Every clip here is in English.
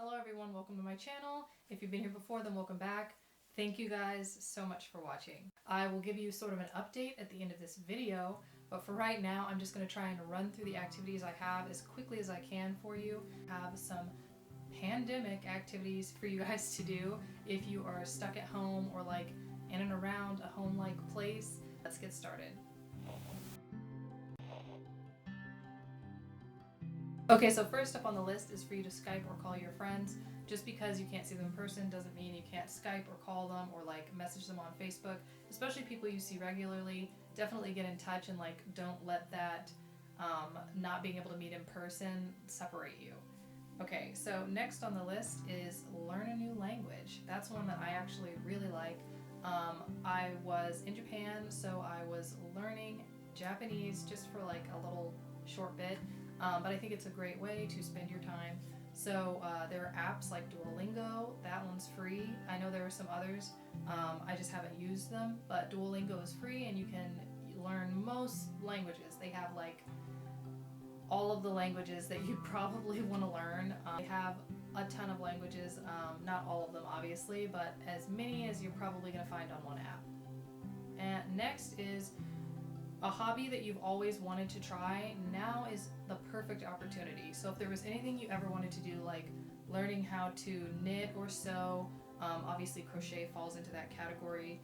Hello everyone, welcome to my channel. If you've been here before, then welcome back. Thank you guys so much for watching. I will give you sort of an update at the end of this video, but for right now I'm just going to try and run through the activities I have as quickly as I can for you. I have some pandemic activities for you guys to do if you are stuck at home or like in and around a home-like place. Let's get started. Okay, so first up on the list is for you to Skype or call your friends. Just because you can't see them in person doesn't mean you can't Skype or call them or like message them on Facebook, especially people you see regularly. Definitely get in touch and like don't let that not being able to meet in person separate you. Okay, so next on the list is learn a new language. That's one that I actually really like. I was in Japan, so I was learning Japanese just for like a little short bit. But I think it's a great way to spend your time. So there are apps like Duolingo, that one's free. I know there are some others, I just haven't used them, but Duolingo is free and you can learn most languages. They have like all of the languages that you probably want to learn. They have a ton of languages, not all of them obviously, but as many as you're probably going to find on one app. And next is a hobby that you've always wanted to try. Now is the perfect opportunity. So if there was anything you ever wanted to do, like learning how to knit or sew, obviously crochet falls into that category.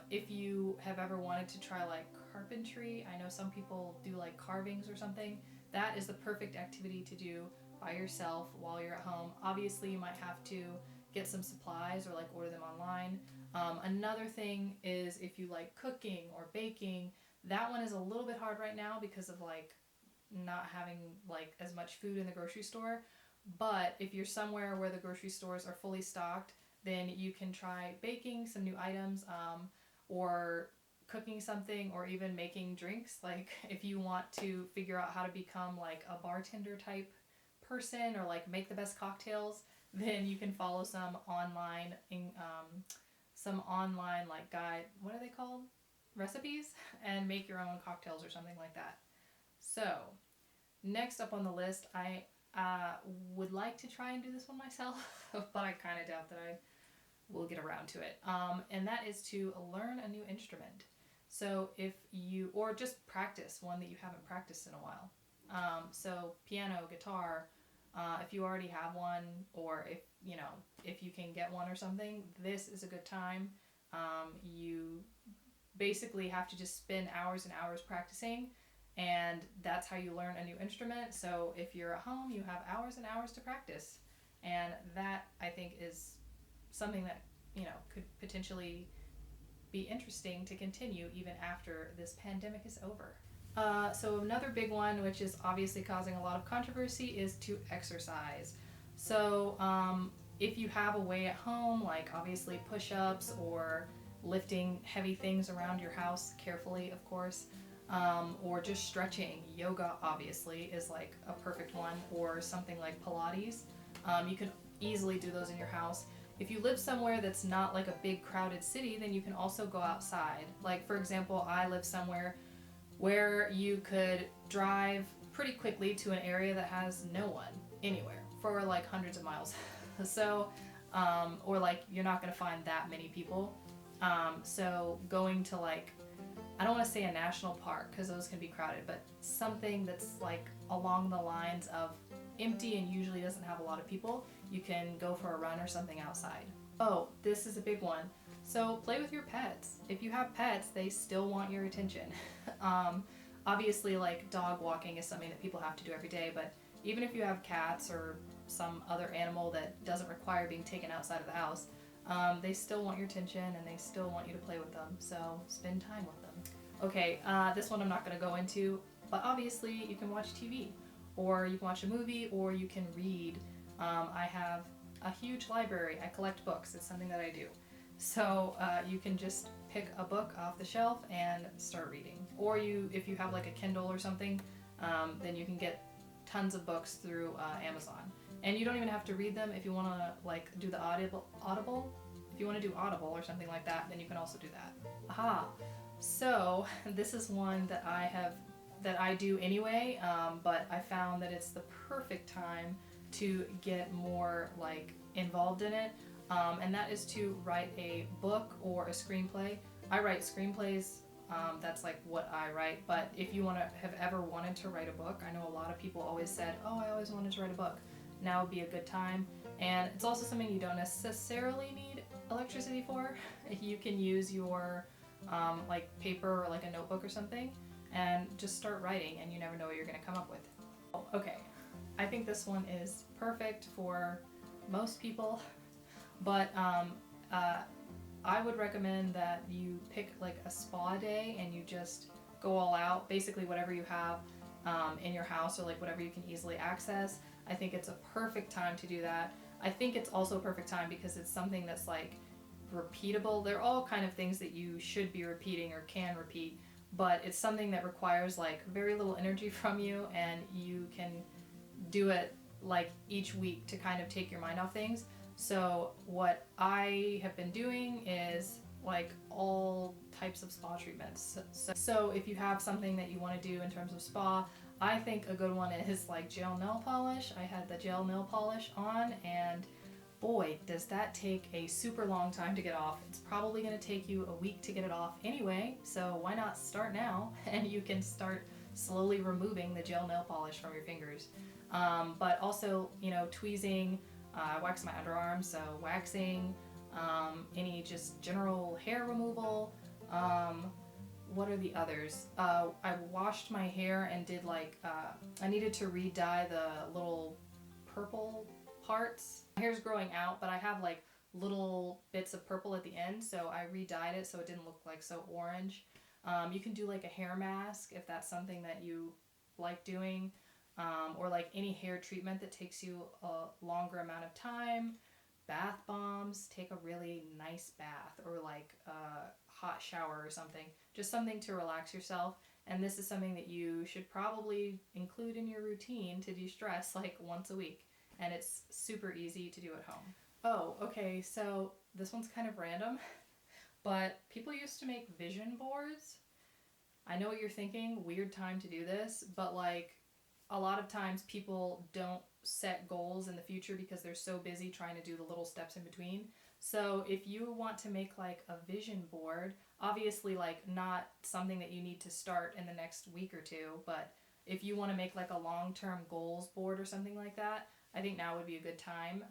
If you have ever wanted to try like carpentry, I know some people do like carvings or something, that is the perfect activity to do by yourself while you're at home. Obviously you might have to get some supplies or like order them online. Another thing is if you like cooking or baking, that one is a little bit hard right now because of like not having like as much food in the grocery store. But if you're somewhere where the grocery stores are fully stocked, then you can try baking some new items, or cooking something, or even making drinks. Like if you want to figure out how to become like a bartender type person or like make the best cocktails, then you can follow some online like guide, what are they called? Recipes, and make your own cocktails or something like that. So next up on the list, I would like to try and do this one myself, but I kind of doubt that I will get around to it. And that is to learn a new instrument. So if you, or just practice one that you haven't practiced in a while. So piano, guitar, if you already have one, or if you can get one or something, this is a good time. You basically have to just spend hours and hours practicing, and that's how you learn a new instrument. So if you're at home, you have hours and hours to practice, and that I think is something that could potentially be interesting to continue even after this pandemic is over. So another big one, which is obviously causing a lot of controversy, is to exercise. So if you have a way at home, like obviously push-ups or lifting heavy things around your house carefully, of course, or just stretching. Yoga obviously is like a perfect one, or something like Pilates. You can easily do those in your house. If you live somewhere that's not like a big crowded city, then you can also go outside. Like for example, I live somewhere where you could drive pretty quickly to an area that has no one anywhere for like hundreds of miles. So, or like you're not going to find that many people. So going to like, I don't want to say a national park because those can be crowded, but something that's like along the lines of empty and usually doesn't have a lot of people, you can go for a run or something outside. Oh, this is a big one. So play with your pets. If you have pets, they still want your attention. Obviously like dog walking is something that people have to do every day, but even if you have cats or some other animal that doesn't require being taken outside of the house, they still want your attention and they still want you to play with them, so spend time with them. Okay, this one I'm not going to go into, but obviously you can watch TV, or you can watch a movie, or you can read. I have a huge library. I collect books. It's something that I do. So you can just pick a book off the shelf and start reading. Or if you have like a Kindle or something, then you can get tons of books through Amazon. And you don't even have to read them. If you want to like do the audible, if you want to do Audible or something like that, then you can also do that. Aha! So this is one that I do anyway, but I found that it's the perfect time to get more like involved in it, and that is to write a book or a screenplay. I write screenplays. That's like what I write. But if you have ever wanted to write a book, I know a lot of people always said, "Oh, I always wanted to write a book." Now would be a good time. And it's also something you don't necessarily need electricity for. You can use your like paper or like a notebook or something, and just start writing, and you never know what you're going to come up with. Okay, I think this one is perfect for most people, but I would recommend that you pick like a spa day and you just go all out, basically whatever you have in your house or like whatever you can easily access. I think it's a perfect time to do that. I think it's also a perfect time because it's something that's like repeatable. They're all kind of things that you should be repeating or can repeat, but it's something that requires like very little energy from you, and you can do it like each week to kind of take your mind off things. So what I have been doing is like all types of spa treatments. So if you have something that you want to do in terms of spa, I think a good one is like gel nail polish. I had the gel nail polish on, and boy, does that take a super long time to get off. It's probably going to take you a week to get it off anyway, so why not start now, and you can start slowly removing the gel nail polish from your fingers. But also, tweezing, wax my underarms, so waxing, any just general hair removal. What are the others? I washed my hair and did like, I needed to re-dye the little purple parts. My hair's growing out, but I have like little bits of purple at the end, so I re-dyed it so it didn't look like so orange. You can do like a hair mask if that's something that you like doing, or like any hair treatment that takes you a longer amount of time. Bath bombs, take a really nice bath, or like a hot shower or something. Just something to relax yourself. And this is something that you should probably include in your routine to de-stress like once a week. And it's super easy to do at home. Oh, okay, so this one's kind of random, but people used to make vision boards. I know what you're thinking, weird time to do this, but like a lot of times people don't set goals in the future because they're so busy trying to do the little steps in between. So if you want to make like a vision board, obviously like not something that you need to start in the next week or two, but if you want to make like a long-term goals board or something like that, I think now would be a good time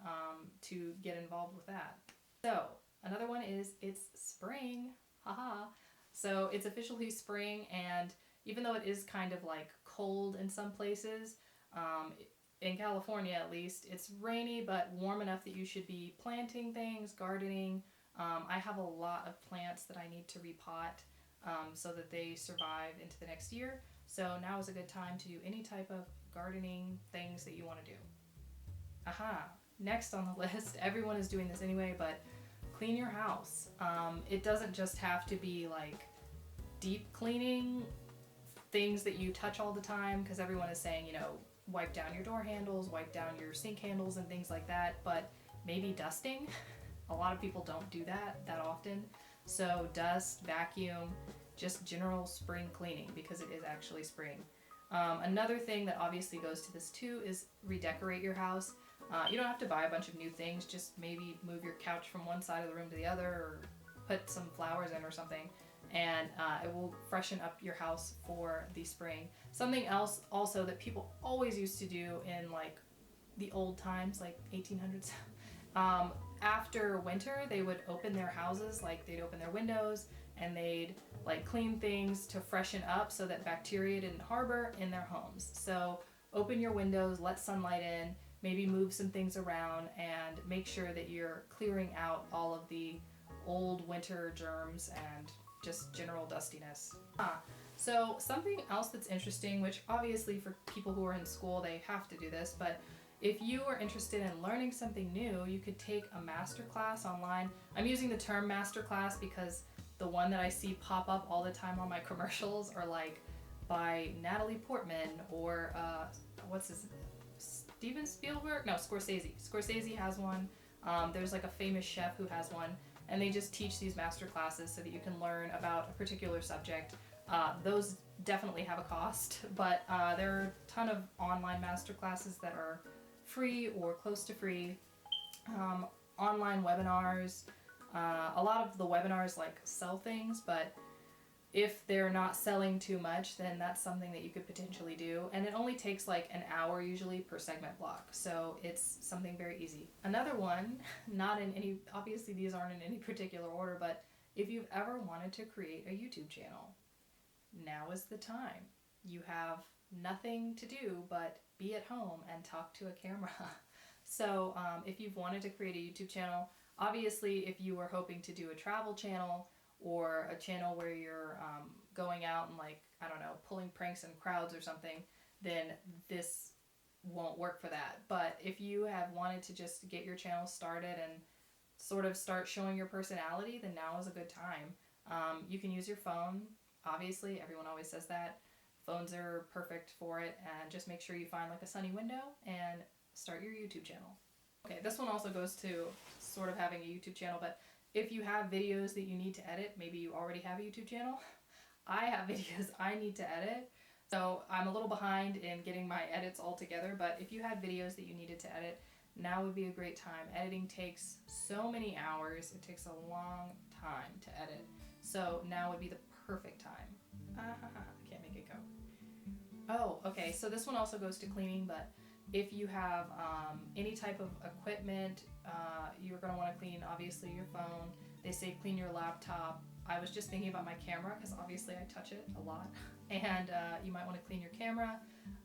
to get involved with that. So another one is it's spring, haha. So it's officially spring, and even though it is kind of like cold in some places, in California at least, it's rainy but warm enough that you should be planting things, gardening. I have a lot of plants that I need to repot so that they survive into the next year. So now is a good time to do any type of gardening things that you want to do. Aha, next on the list, everyone is doing this anyway, but clean your house. It doesn't just have to be like deep cleaning, things that you touch all the time, because everyone is saying, wipe down your door handles, wipe down your sink handles and things like that, but maybe dusting. A lot of people don't do that often. So dust, vacuum, just general spring cleaning, because it is actually spring. Another thing that obviously goes to this too is redecorate your house. You don't have to buy a bunch of new things, just maybe move your couch from one side of the room to the other, or put some flowers in or something, and it will freshen up your house for the spring. Something else also that people always used to do in like the old times, like 1800s, after winter they would open their houses, like they'd open their windows and they'd like clean things to freshen up so that bacteria didn't harbor in their homes. So open your windows, let sunlight in, maybe move some things around, and make sure that you're clearing out all of the old winter germs and just general dustiness. So something else that's interesting, which obviously for people who are in school they have to do this, but if you are interested in learning something new, you could take a master class online. I'm using the term master class because the one that I see pop up all the time on my commercials are like by Natalie Portman or Steven Spielberg? No, Scorsese. Scorsese has one. There's like a famous chef who has one, and they just teach these master classes so that you can learn about a particular subject. Those definitely have a cost, but there are a ton of online master classes that are free or close to free. Online webinars. A lot of the webinars like sell things, but if they're not selling too much, then that's something that you could potentially do. And it only takes like an hour usually per segment block. So it's something very easy. Another one, not in any, obviously these aren't in any particular order, but if you've ever wanted to create a YouTube channel, now is the time. You have nothing to do but be at home and talk to a camera. So if you've wanted to create a YouTube channel, obviously if you were hoping to do a travel channel or a channel where you're going out and like, I don't know, pulling pranks in crowds or something, then this won't work for that. But if you have wanted to just get your channel started and sort of start showing your personality, then now is a good time. You can use your phone. Obviously, everyone always says that. Phones are perfect for it, and just make sure you find like a sunny window and start your YouTube channel. Okay, this one also goes to sort of having a YouTube channel, but if you have videos that you need to edit, maybe you already have a YouTube channel. I have videos I need to edit, so I'm a little behind in getting my edits all together, but if you had videos that you needed to edit, now would be a great time. Editing takes so many hours. It takes a long time to edit. So now would be the perfect time. I can't make it go. Oh, okay, so this one also goes to cleaning, but if you have any type of equipment, you're going to want to clean, obviously, your phone. They say clean your laptop. I was just thinking about my camera because obviously I touch it a lot. And you might want to clean your camera.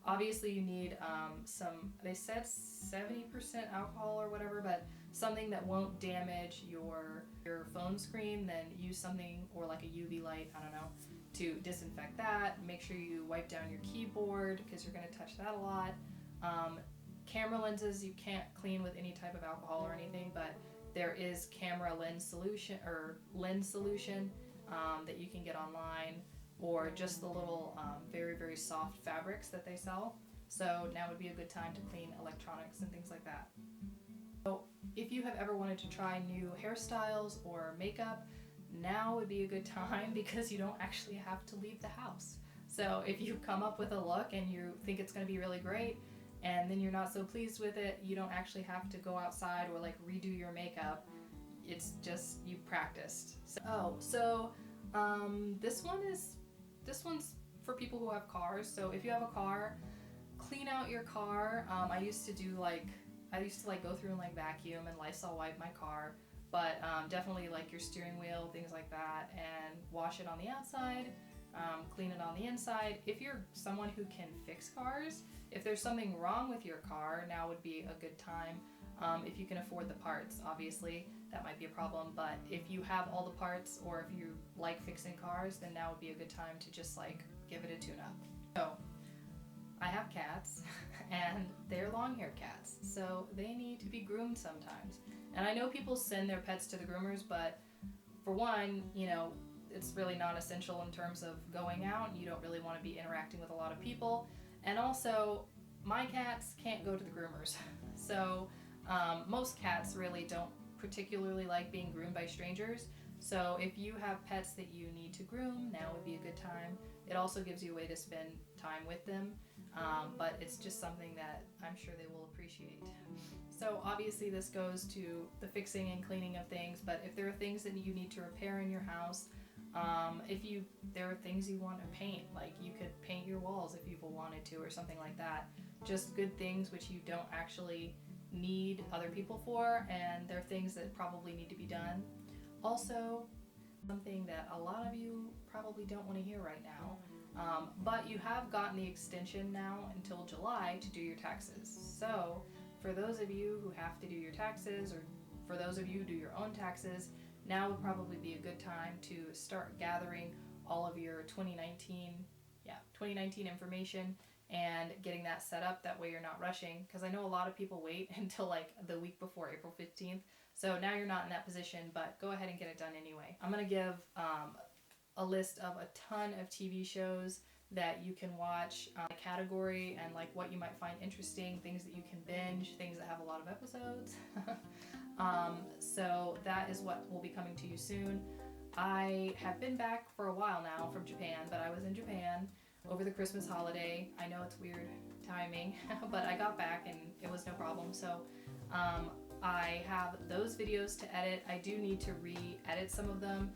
Obviously you need some, they said 70% alcohol or whatever, but something that won't damage your phone screen. Then use something, or like a UV light, I don't know, to disinfect that. Make sure you wipe down your keyboard because you're going to touch that a lot. Camera lenses you can't clean with any type of alcohol or anything, but there is camera lens solution that you can get online, or just the little very, very soft fabrics that they sell. So now would be a good time to clean electronics and things like that. So if you have ever wanted to try new hairstyles or makeup, now would be a good time because you don't actually have to leave the house. So if you come up with a look and you think it's going to be really great, and then you're not so pleased with it, you don't actually have to go outside or like redo your makeup. It's just you practiced. So this one's for people who have cars. So if you have a car, clean out your car. I used to go through and like vacuum and Lysol wipe my car, but definitely like your steering wheel, things like that, and wash it on the outside. Clean it on the inside. If you're someone who can fix cars, if there's something wrong with your car, now would be a good time. If you can afford the parts, obviously, that might be a problem, but if you have all the parts, or if you like fixing cars, then now would be a good time to just like give it a tune-up. So, I have cats, and they're long-haired cats, so they need to be groomed sometimes. And I know people send their pets to the groomers, but for one, you know, it's really not essential in terms of going out. You don't really want to be interacting with a lot of people. And also, my cats can't go to the groomers. So most cats really don't particularly like being groomed by strangers. So if you have pets that you need to groom, now would be a good time. It also gives you a way to spend time with them. But it's just something that I'm sure they will appreciate. So obviously this goes to the fixing and cleaning of things, but if there are things that you need to repair in your house, there are things you want to paint, like you could paint your walls if you wanted to or something like that. Just good things which you don't actually need other people for, and they're things that probably need to be done. Also, something that a lot of you probably don't want to hear right now, but you have gotten the extension now until July to do your taxes. So for those of you who have to do your taxes, or for those of you who do your own taxes, now would probably be a good time to start gathering all of your 2019 information and getting that set up. That way you're not rushing, because I know a lot of people wait until like the week before April 15th. So now you're not in that position, but go ahead and get it done anyway. I'm going to give a list of a ton of TV shows that you can watch, category, and like what you might find interesting, things that you can binge, things that have a lot of episodes. So that is what will be coming to you soon. I have been back for a while now from Japan, but I was in Japan over the Christmas holiday. I know it's weird timing, but I got back and it was no problem. So I have those videos to edit. I do need to re-edit some of them,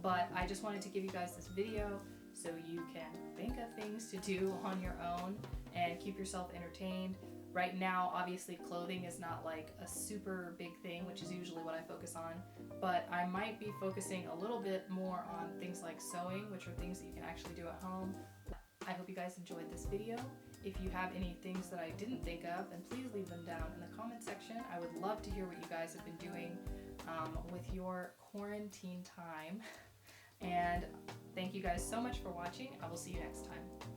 but I just wanted to give you guys this video so you can think of things to do on your own and keep yourself entertained. Right now, obviously, clothing is not like a super big thing, which is usually what I focus on, but I might be focusing a little bit more on things like sewing, which are things that you can actually do at home. I hope you guys enjoyed this video. If you have any things that I didn't think of, then please leave them down in the comment section. I would love to hear what you guys have been doing with your quarantine time. And thank you guys so much for watching. I will see you next time.